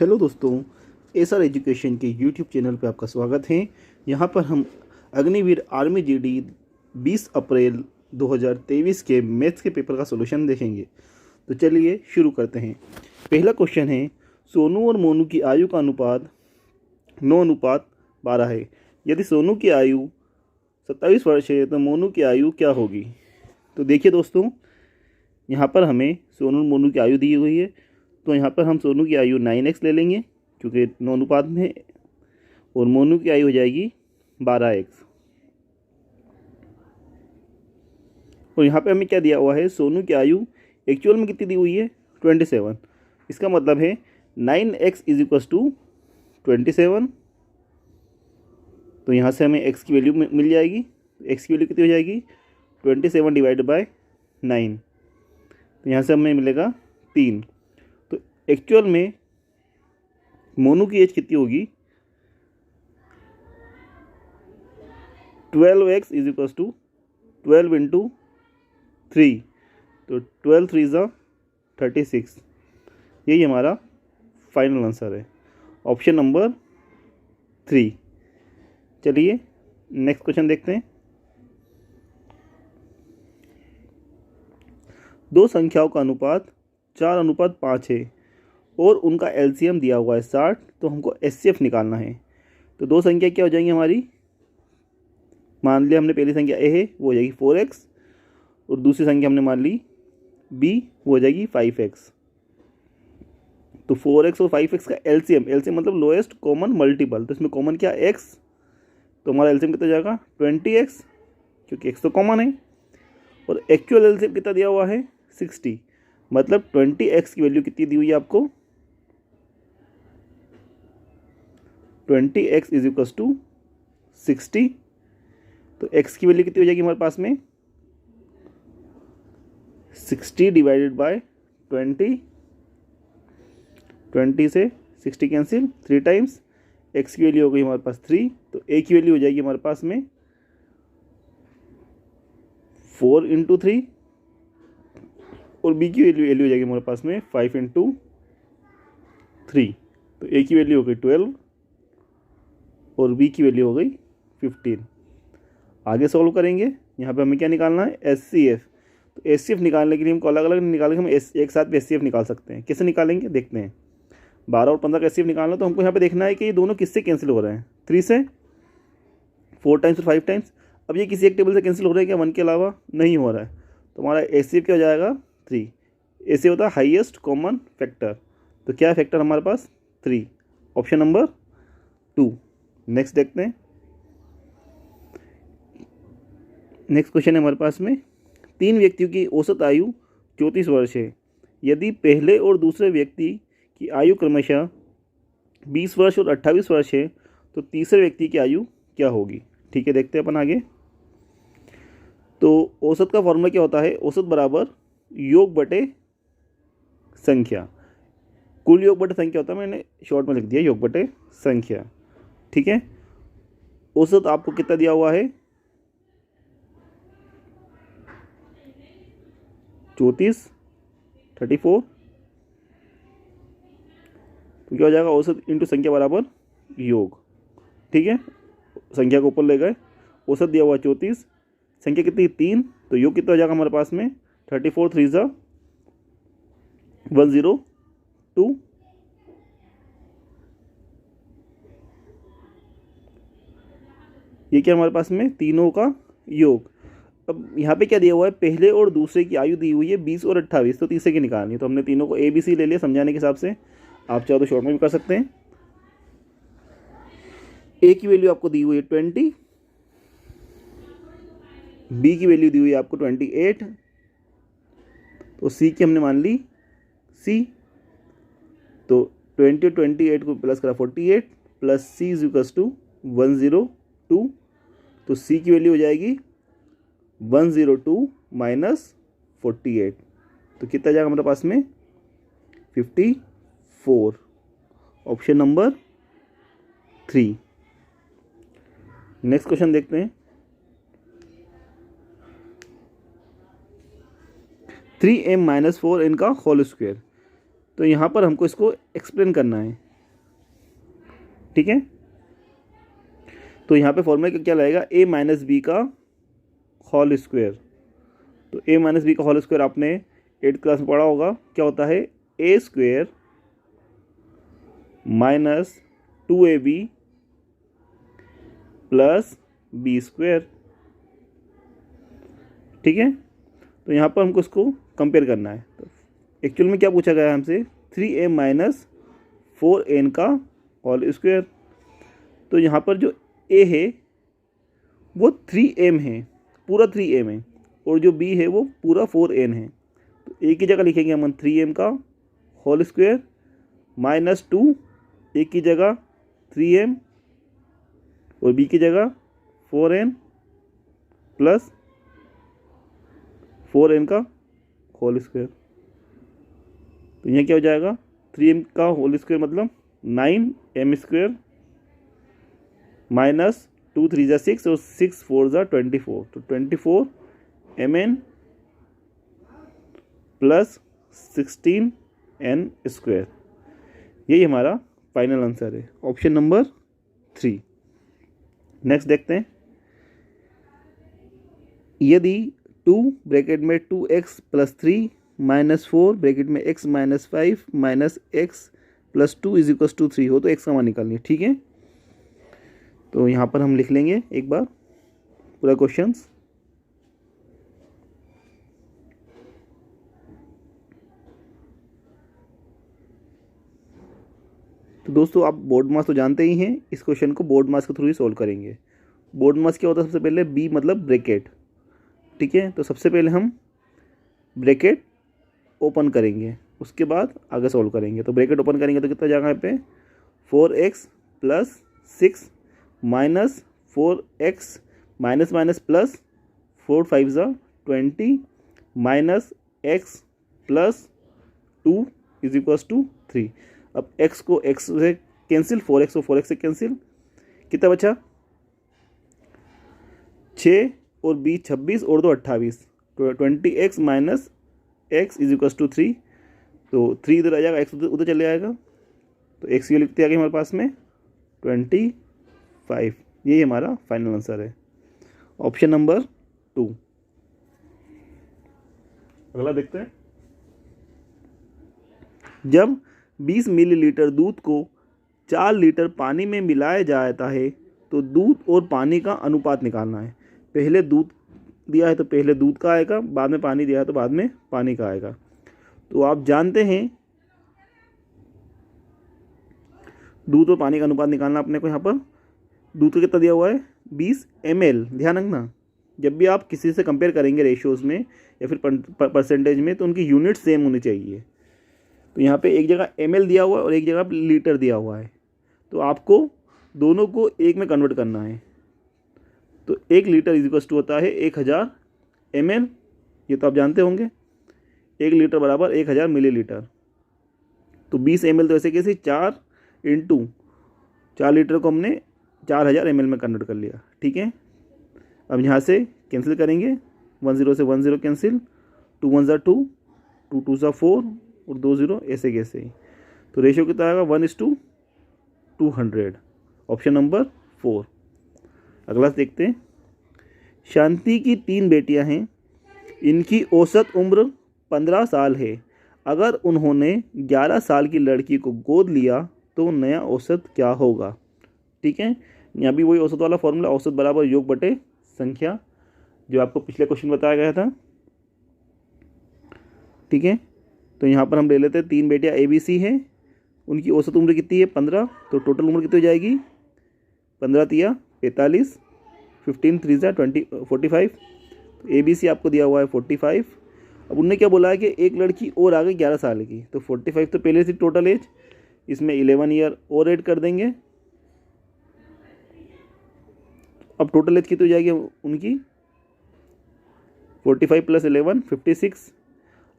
Hello दोस्तों, SR education के YouTube channel पर आपका स्वागत है। यहाँ पर हम अग्निवीर आर्मी जीडी 20 अप्रैल 2023 के मैथ्स के पेपर का सॉल्यूशन देखेंगे। तो चलिए शुरू करते हैं। पहला क्वेश्चन है, सोनू और मोनू की आयु का अनुपात 9:12 है। यदि सोनू की आयु 27 वर्ष है तो मोनू की आयु क्या होगी। तो देखिए दोस्तों, यहाँ पर हमें सोनू और मोनू की आयु दी हुई है। तो यहाँ पर हम सोनू की आयु 9x ले लेंगे क्योंकि 9 अनुपात में, और मोनू की आयु हो जाएगी 12x। और यहाँ पे हमें क्या दिया हुआ है, सोनू की आयु एक्चुअल में कितनी दी हुई है 27। इसका मतलब है 9x = 27। तो यहाँ से हमें x की वैल्यू मिल जाएगी। x की वैल्यू कितनी हो जाएगी 27/9। तो यहाँ से हमें मिलेगा 3। तो एक्चुअल में मोनू की एज कितनी होगी 12x = 12 × 3। तो 12 3 = 36। यही हमारा फाइनल आंसर है, ऑप्शन नंबर 3। चलिए नेक्स्ट क्वेश्चन देखते हैं। दो संख्याओं का अनुपात 4:5 है और उनका एलसीएम दिया हुआ है 60। तो हमको एचसीएफ निकालना है। तो दो संख्या क्या हो जाएंगी हमारी, मान लिया हमने पहली संख्या ए है, वो हो जाएगी 4x, और दूसरी संख्या हमने मान ली बी, वो हो जाएगी 5x। तो 4x और 5x का एलसीएम मतलब लोएस्ट कॉमन मल्टीपल। तो इसमें कॉमन क्या x, तो हमारा एलसीएम कितना जाएगा 20x, क्योंकि x तो कॉमन है। और एक्चुअल एलसीएम कितना दिया हुआ है 60। मतलब 20x की वैल्यू कितनी दी हुई है आपको, 20x = 60। तो x की वैल्यू कितनी हो जाएगी हमारे पास में 60 / 20। 20 से 60 कैंसिल, 3 टाइम्स x की वैल्यू हो गई हमारे पास 3। तो a की वैल्यू हो जाएगी हमारे पास में 4 × 3, और b की वैल्यू हो जाएगी हमारे पास में 5 × 3। तो a की वैल्यू हो गई 12 और b की वैल्यू हो गई 15। आगे सॉल्व करेंगे। यहाँ पे हमें क्या निकालना है एचसीएफ। तो एचसीएफ निकालने के लिए हमको अलग अलग निकालेंगे, हम एक साथ भी एचसीएफ निकाल सकते हैं। कैसे निकालेंगे देखते हैं। 12 और 15 का एचसीएफ निकालना, तो हमको यहाँ पे देखना है कि ये दोनों किससे कैंसिल हो रहे हैं, 3 से, 4 टाइम्स और 5 टाइम्स। अब ये किसी एक टेबल से कैंसिल हो रहा है क्या, 1 के अलावा नहीं हो रहा है। तो हमारा एचसीएफ क्या हो जाएगा 3। ऐसे होता है हाईएस्ट कॉमन फैक्टर। तो क्या है फैक्टर हमारे पास 3, ऑप्शन नंबर 2। नेक्स्ट देखते हैं। नेक्स्ट क्वेश्चन है हमारे पास में, 3 व्यक्तियों की औसत आयु 34 वर्ष है। यदि पहले और दूसरे व्यक्ति की आयु क्रमशः 20 वर्ष और 28 वर्ष है तो तीसरे व्यक्ति की आयु क्या होगी। ठीक है, देखते हैं अपन आगे। तो औसत का फॉर्मूला क्या होता है, औसत बराबर योग बटे संख्या। कुल योग बटे संख्या होता है, मैंने शॉर्ट में लिख दिया योग बटे संख्या। ठीक है, औसत आपको कितना दिया हुआ है 34, 34। तो क्या हो जाएगा औसत इंटू संख्या बराबर योग। ठीक है, संख्या को ऊपर ले गए, औसत दिया हुआ 34, संख्या कितनी 3, तो योग कितना हो जाएगा हमारे पास में 34 3 = 102। ये क्या हमारे पास में तीनों का योग। अब यहाँ पे क्या दिया हुआ है, पहले और दूसरे की आयु दी हुई है 20 और 28, तो तीसरे की निकालनी है। तो हमने तीनों को ABC ले लिया समझाने के हिसाब से, आप चाहो तो शॉर्ट में भी कर सकते हैं। A की वैल्यू आपको दी हुई है 20, B की वैल्यू दी हुई है आपको 28, तो C की हमने मान ली C। तो 20 और 28 को प्लस करा 48, प्लस C = 102। तो C की वैल्यू हो जाएगी 102 - 48। तो कितना जाएगा हमारे पास में 54, ऑप्शन नंबर 3। नेक्स्ट क्वेश्चन देखते हैं। 3m - 4n का होल स्क्वायर। तो यहाँ पर हमको इसको एक्सप्लेन करना है ठीक है। तो यहाँ पे फॉर्मूला क्या लगेगा, a माइनस बी का होल स्क्वायर। तो a माइनस बी का होल स्क्वायर आपने 8th क्लास में पढ़ा होगा, क्या होता है, a square minus 2ab plus b square. ठीक है, तो यहाँ पर हमको इसको कंपेयर करना है। तो एक्चुअल में क्या पूछा गया है हमसे, 3m माइनस 4n का होल स्क्वायर। तो यहाँ पर जो a है वो 3m है, पूरा 3m है, और जो b है वो पूरा 4n है। तो a की जगह लिखेंगे हम 3m का होल स्क्वायर माइनस 2, a की जगह 3m और b की जगह 4n प्लस 4n का होल स्क्वायर। तो यहाँ क्या हो जाएगा, 3m का होल स्क्वायर मतलब 9m स्क्वायर माइनस 2 3 जा 6 और 6 4 जा 24। तो 24mn प्लस 16n स्क्वायर, यही हमारा फाइनल आंसर है, ऑप्शन नंबर 3। नेक्स्ट देखते हैं, यदि 2 ब्रैकेट में 2x प्लस 3 माइनस 4 ब्रैकेट में x minus 5 minus x plus 2 is equal to 3 हो, तो x का मान निकालनी है। ठीक है, तो यहाँ पर हम लिख लेंगे एक बार पूरा क्वेश्चंस। तो दोस्तों आप बोर्ड मास तो जानते ही हैं, इस क्वेश्चन को बोर्ड मास के थ्रू ही सोल्व करेंगे। बोर्ड मास क्या होता है, सबसे पहले b मतलब ब्रैकेट। ठीक है, तो सबसे पहले हम ब्रैकेट ओपन करेंगे, उसके बाद आगे सोल्व करेंगे। तो ब्रैकेट ओपन करेंगे तो कितना जाएगा यहाँ पे, 4x plus 6 minus 4x minus minus plus 4 5 जा 20 minus x plus 2 is equal to 3। अब x को x से कैंसिल, 4x को 4x से कैंसिल, कितना बचा, 6 और b 26 और 2 28, तो 20x minus x is equal to 3। तो 3 इधर आ जाएगा, x उधर चले जाएगा, तो x की लिखते आगे हमारे पास में 25। यही हमारा फाइनल आंसर है, ऑप्शन नंबर 2। अगला देखते हैं, जब 20 मिलीलीटर दूध को 4 लीटर पानी में मिलाया जाता है तो दूध और पानी का अनुपात निकालना है। पहले दूध दिया है तो पहले दूध का आएगा, बाद में पानी दिया है तो बाद में पानी का आएगा। तो आप जानते हैं दूध और पानी का अनुपात निकालना अपने को। यहाँ पर दूध का कितना दिया हुआ है, 20 ml। ध्यान रखना, जब भी आप किसी से कंपेयर करेंगे रेशियोज़ में या फिर परसेंटेज में, तो उनकी यूनिट सेम होनी चाहिए। तो यहाँ पे एक जगह ml दिया हुआ है और एक जगह लीटर दिया हुआ है, तो आपको दोनों को एक में कन्वर्ट करना है। तो 1 लीटर इज इक्वल टू होता है 1000 ml, ये तो आप जानते होंगे। 1 लीटर बराबर 1000 मिलीलीटर। तो 20 ml, तो ऐसे कैसे 4 इंटू 4 लीटर को हमने 4000 ml में कन्वर्ट कर लिया। ठीक है, अब यहाँ से कैंसिल करेंगे, 10 से 10 कैंसिल, 2 1 जा 2, 2 2 जा 4 और 2 0 ऐसे कैसे ही। तो रेशियो कितना आएगा, 1:200, ऑप्शन नंबर 4। अगला देखते हैं, शांति की 3 बेटियां हैं, इनकी औसत उम्र 15 साल है। अगर उन्होंने 11 साल की लड़की को गोद लिया तो नया औसत क्या होगा। ठीक है, यहाँ भी वही औसत वाला फॉर्मूला, औसत बराबर योग बटे संख्या, जो आपको पिछले क्वेश्चन बताया गया था। ठीक है, तो यहाँ पर हम ले लेते हैं 3 बेटियाँ ABC हैं, उनकी औसत उम्र कितनी है 15, तो टोटल उम्र कितनी हो जाएगी 15 तिया 45, 15 3 जा 45। तो ABC आपको दिया हुआ है 45। अब उनने क्या बोला है कि एक लड़की और आ गई 11 साल की, तो 45 तो पहले से टोटल एज, इसमें 11 ईयर और ऐड कर देंगे। अब टोटल एज कितनी हो जाएगी उनकी 45 प्लस 11 56।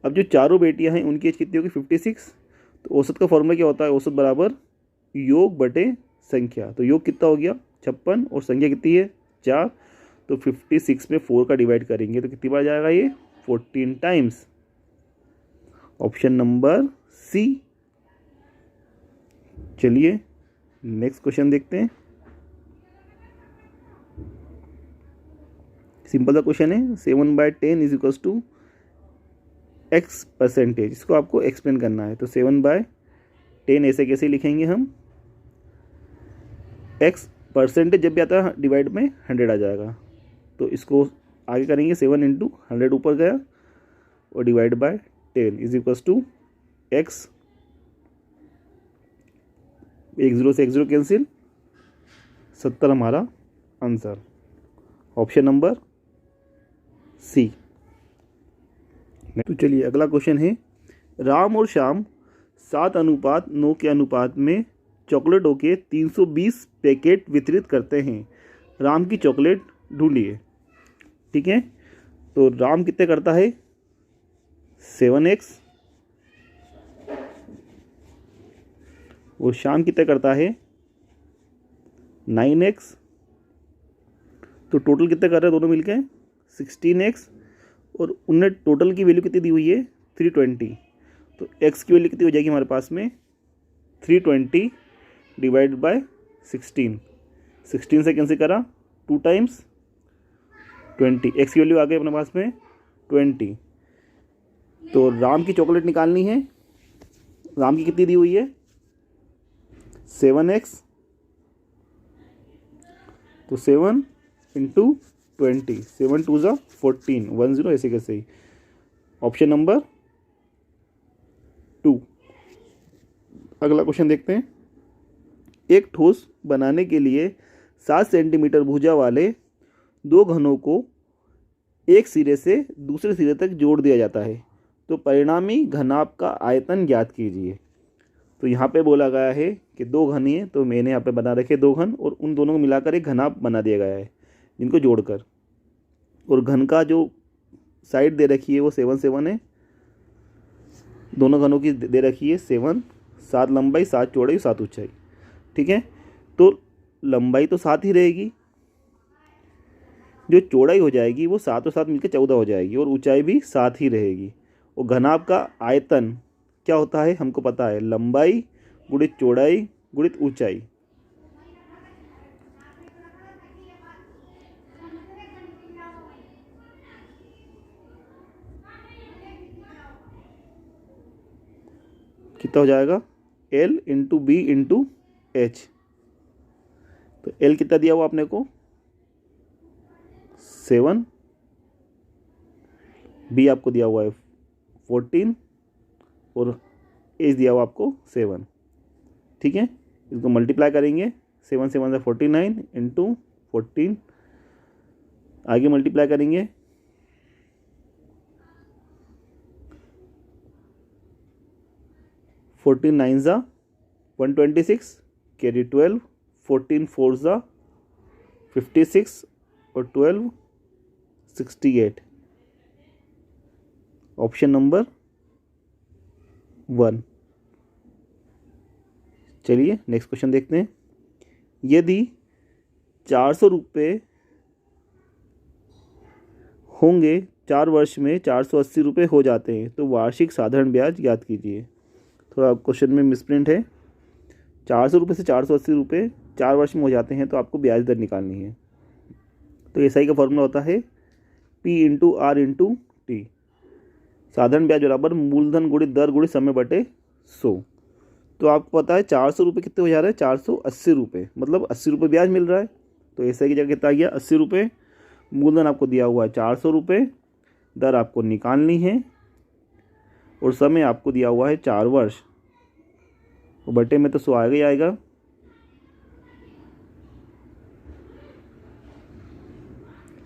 अब जो चारों बेटियां हैं उनकी एज कितनी होगी 56। तो औसत का फॉर्मूला क्या होता है, औसत बराबर योग बटे संख्या। तो योग कितना हो गया 56 और संख्या कितनी है 4, तो 56 में 4 का डिवाइड करेंगे तो कितनी बार जाएगा ये 14 टाइम्स, ऑप्शन नंबर सी। चलिए नेक्स्ट क्वेश्चन देखते हैं। सिंपल सा क्वेश्चन है, 7/10 is equals to x percentage. इसको आपको एक्सप्लेन करना है। तो 7/10 ऐसे कैसे लिखेंगे हम, एक्स परसेंटेज जब भी आता है डिवाइड में 100 आ जाएगा। तो इसको आगे करेंगे, 7 इंटू 100 ऊपर गया और divide by 10 is equals to x, 1 0 से 1 0 कैंसिल, 70 हमारा आंसर, ऑप्शन नंबर सी। तो चलिए अगला क्वेश्चन है, राम और श्याम 7:9 के अनुपात में चॉकलेटों के 320 पैकेट वितरित करते हैं। राम की चॉकलेट ढूंढिए। ठीक है, तो राम कितने करता है, 7x, और श्याम कितने करता है, 9x। तो टोटल कितने कर रहे हैं दोनों मिलके, 16x, और उनने टोटल की वैल्यू कितनी दी हुई है, 320। तो x की वैल्यू कितनी हो जाएगी हमारे पास में, 320 डिवाइड बाय 16, 16 से कैंसिल करा, 2 टाइम्स 20, x की वैल्यू आ गई अपने पास में 20। तो राम की चॉकलेट निकालनी है, राम की कितनी दी हुई है, 7x, तो 7 इंटू 20, 7 2 ज़ा 14, 1 0 ऐसे कैसे ही, ऑप्शन नंबर 2। अगला क्वेश्चन देखते हैं, एक ठोस बनाने के लिए 7 सेंटीमीटर भुजा वाले 2 घनों को एक सिरे से दूसरे सिरे तक जोड़ दिया जाता है। तो परिणामी घनाभ का आयतन ज्ञात कीजिए। तो यहाँ पे बोला गया है कि 2 घन है, तो मैंने यहाँ पे बना रखे 2 घन, और उन दोनों को मिलाकर एक घनाभ बना दिया गया है जिनको जोड़कर, और घन का जो साइड दे रखी है वो 7 7 है, दोनों घनों की दे रखी है 7, 7 लंबाई, 7 चौड़ाई, 7 ऊंचाई। ठीक है, तो लंबाई तो 7 ही रहेगी, जो चौड़ाई हो जाएगी वो 7 और 7 मिलकर 14 हो जाएगी, और ऊंचाई भी 7 ही रहेगी। और घनाभ का आयतन क्या होता है हमको पता है, लंबाई गुणित चौड़ाई गुणित ऊंचाई। कितना हो जाएगा, L into b into h. तो L कितना दिया हुआ आपने को, 7, B आपको दिया हुआ है 14, और एच दिया हुआ आपको 7। ठीक है, इसको मल्टीप्लाई करेंगे, 7 7 से 49 इंटू 14, आगे मल्टीप्लाई करेंगे, 14 9 ज़ा 126, कैरी 12, 14 4 ज़ा 56, और 12 68, ऑप्शन नंबर 1। चलिए नेक्स्ट क्वेश्चन देखते हैं, यदि 400 रुपये होंगे 4 वर्ष में 480 रुपये हो जाते हैं, तो वार्षिक साधारण ब्याज ज्ञात कीजिए। थोड़ा क्वेश्चन में मिसप्रिंट है, 400 रुपये से 480 रुपये 4 वर्ष में हो जाते हैं, तो आपको ब्याज दर निकालनी है। तो एसआई का फॉर्मूला होता है P into r into t, साधारण ब्याज बराबर मूलधन गुणित दर गुणित समय बटे 100। तो आपको पता है 400 रुपये कितने हो जा रहे हैं, 480 रुपये, मतलब 80 रुपये ब्याज मिल रहा है। तो एसआई की जगह कितना आ गया, 80 रुपये, मूलधन आपको दिया हुआ है 400 रुपये, दर आपको निकालनी है, और समय आपको दिया हुआ है 4 वर्ष, और बटे में तो 100 आएगा ही आएगा।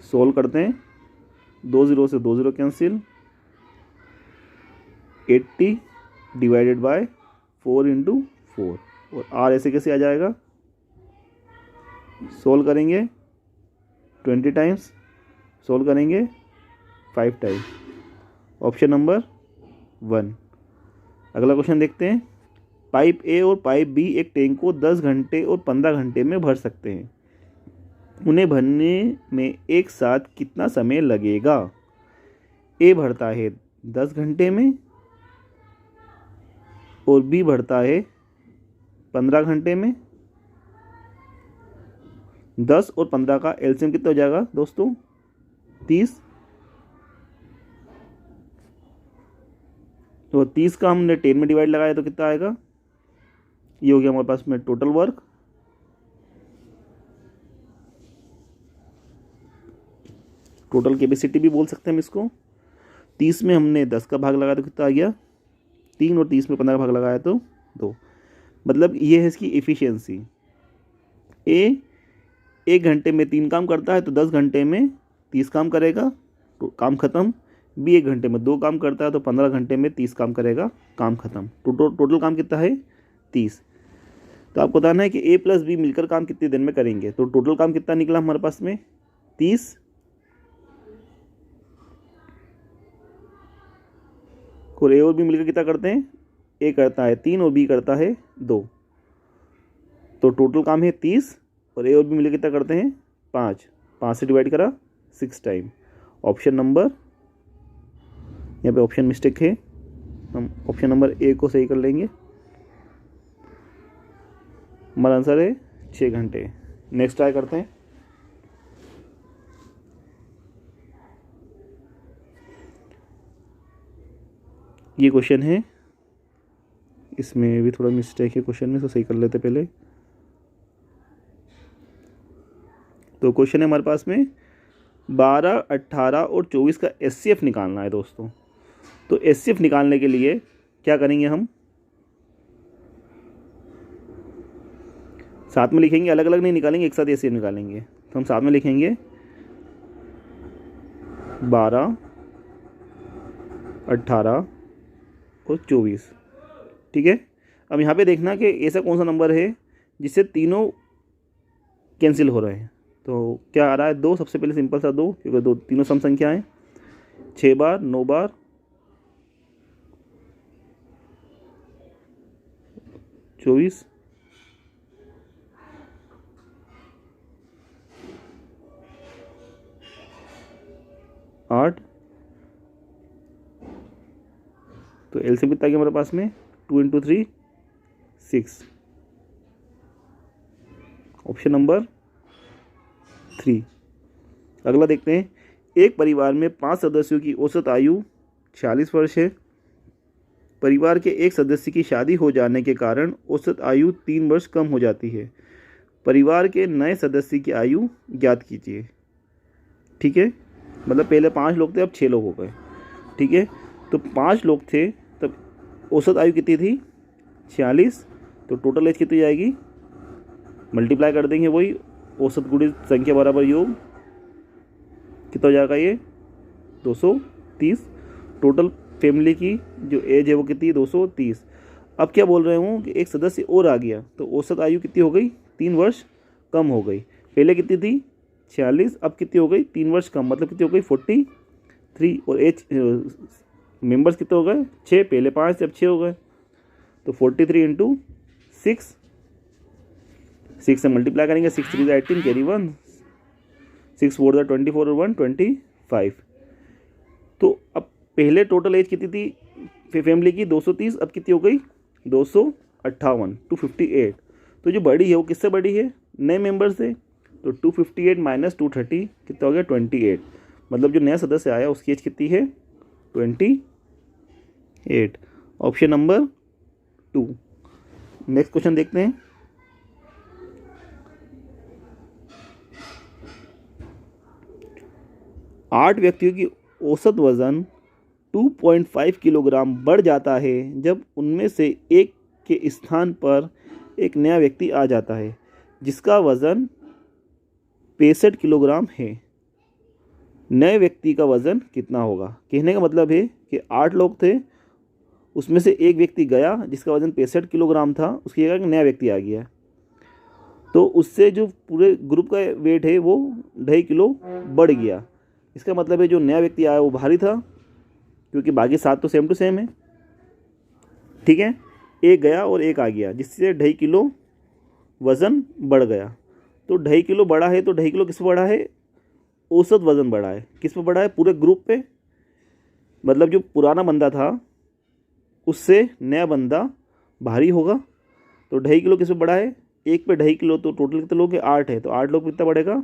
सोल्व करते हैं, 2 0 से 2 0 कैंसिल, 80 डिवाइडेड बाय 4 इंटू 4, और आर ऐसे कैसे आ जाएगा, सोल्व करेंगे 20 टाइम्स, सोल्व करेंगे 5 टाइम्स, ऑप्शन नंबर 1। अगला क्वेश्चन देखते हैं, पाइप ए और पाइप बी एक टैंक को 10 घंटे और 15 घंटे में भर सकते हैं, उन्हें भरने में एक साथ कितना समय लगेगा। ए भरता है 10 घंटे में, और बी भरता है 15 घंटे में, 10 और 15 का एलसीएम कितना हो जाएगा दोस्तों 30। तो 30 का हमने 10 में डिवाइड लगाया तो कितना आएगा, ये हो गया हमारे पास में टोटल वर्क। टोटल कैपेसिटी भी बोल सकते हैं हम इसको। 30 में हमने 10 का भाग लगाया तो कितना आ गया 3, और 30 में 15 का भाग लगाया तो 2। मतलब ये है इसकी एफिशिएंसी। ए 1 घंटे में 3 काम करता है तो 10 घंटे में 30 काम करेगा तो काम ख़त्म। बी 1 घंटे में 2 काम करता है तो 15 घंटे में 30 काम करेगा, काम ख़त्म। टोटल काम कितना है 30। तो आपको बताना है कि ए प्लस बी मिलकर काम कितने दिन में करेंगे। तो टोटल काम कितना निकला हमारे पास में 30, और ए और बी मिलकर कितना करते हैं, ए करता है 3 और बी करता है 2। तो टोटल काम है 30 और ए और बी मिलकर कितना करते हैं 5। 5 से डिवाइड करा 6 टाइम। ऑप्शन नंबर, यहाँ पे ऑप्शन मिस्टेक है, हम ऑप्शन नंबर ए को सही कर लेंगे। हमारा आंसर है 6 घंटे। नेक्स्ट ट्राई करते हैं। ये क्वेश्चन है, इसमें भी थोड़ा मिस्टेक है क्वेश्चन में, तो सही कर लेते पहले। तो क्वेश्चन है हमारे पास में 12, 18 और 24 का एचसीएफ निकालना है दोस्तों। तो एचसीएफ निकालने के लिए क्या करेंगे, हम साथ में लिखेंगे, अलग अलग नहीं निकालेंगे, एक साथ एचसीएफ निकालेंगे। तो हम साथ में लिखेंगे 12, 18 और 24। ठीक है। अब यहाँ पे देखना कि ऐसा कौन सा नंबर है जिससे तीनों कैंसिल हो रहे हैं। तो क्या आ रहा है 2, सबसे पहले सिंपल सा 2, क्योंकि 2 तीनों सम संख्या है। 6 बार, 9 बार, 24, 8। तो एलसीएम कितना आ गया हमारे पास में 2 × 3 6। Option number 3। अगला देखते हैं, एक परिवार में 5 सदस्यों की औसत आयु 46 वर्ष है। परिवार के एक सदस्य की शादी हो जाने के कारण औसत आयु 3 वर्ष कम हो जाती है। परिवार के नए सदस्य की आयु ज्ञात कीजिए। ठीक है, मतलब पहले 5 लोग थे, अब 6 लोग हो गए। ठीक है, तो 5 लोग थे तब औसत आयु कितनी थी 46। तो टोटल एज कितनी जाएगी, मल्टीप्लाई कर देंगे, वही औसत गुणित संख्या बराबर योग, कितना हो जाएगा ये 230। टोटल फैमिली की जो एज है वो कितनी है 230। अब क्या बोल रहे हूँ कि एक सदस्य और आ गया तो औसत आयु कितनी हो गई 3 वर्ष कम हो गई। पहले कितनी थी 46, अब कितनी हो गई 3 वर्ष कम, मतलब कितनी हो गई 43। और एज मेंबर्स कितने हो गए 6, पहले 5 थे अब 6 हो गए। तो 43 × 6, 6 से मल्टीप्लाई करेंगे, 6 3 18 कैरी 1, 6 4 24 और 1 25। तो अब पहले टोटल एज कितनी थी फैमिली की 230, अब कितनी हो गई 258, 258। तो जो बड़ी है वो किससे बड़ी है, नए मेंबर से। तो 258 - 230 कितना हो गया 28। मतलब जो नया सदस्य आया उसकी एज कितनी है 28। Option number 2। नेक्स्ट क्वेश्चन देखते हैं। आठ व्यक्तियों की औसत वजन 2.5 किलोग्राम बढ़ जाता है जब उनमें से एक के स्थान पर एक नया व्यक्ति आ जाता है जिसका वजन 65 किलोग्राम है। नए व्यक्ति का वजन कितना होगा। कहने का मतलब है कि 8 लोग थे, उसमें से एक व्यक्ति गया जिसका वजन 65 किलोग्राम था, उसकी जगह एक नया व्यक्ति आ गया, तो उससे जो पूरे ग्रुप का वेट है वो 2.5 किलो बढ़ गया। इसका मतलब है जो नया व्यक्ति आया वो भारी था, क्योंकि बाकी 7 तो सेम टू सेम है। ठीक है, एक गया और एक आ गया जिससे 2.5 किलो वज़न बढ़ गया। तो 2.5 किलो बढ़ा है, तो 2.5 किलो किस पर बढ़ा है, औसत वज़न बढ़ा है। किस पर बढ़ा है, पूरे ग्रुप पे। मतलब जो पुराना बंदा था उससे नया बंदा भारी होगा। तो 2.5 किलो किस पर बढ़ा है, एक पे 2.5 किलो, तो टोटल कितने लोग हैं? 8 है, तो 8 लोग कितना बढ़ेगा?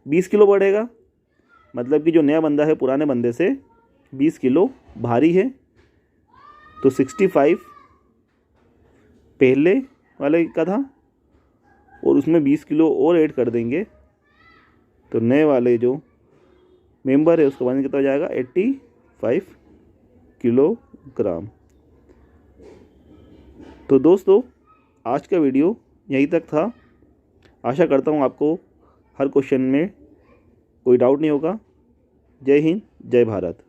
20 किलो बढ़ेगा। मतलब कि जो नया बंदा है पुराने बंदे से 20 किलो भारी है। तो 65 पहले वाले का था और उसमें 20 किलो और ऐड कर देंगे, तो नए वाले जो मेंबर है उसका वजन कितना हो जाएगा? 85 किलोग्राम। तो दोस्तों आज का वीडियो यहीं तक था। आशा करता हूँ आपको हर क्वेश्चन में कोई डाउट नहीं होगा। जय हिंद, जय भारत।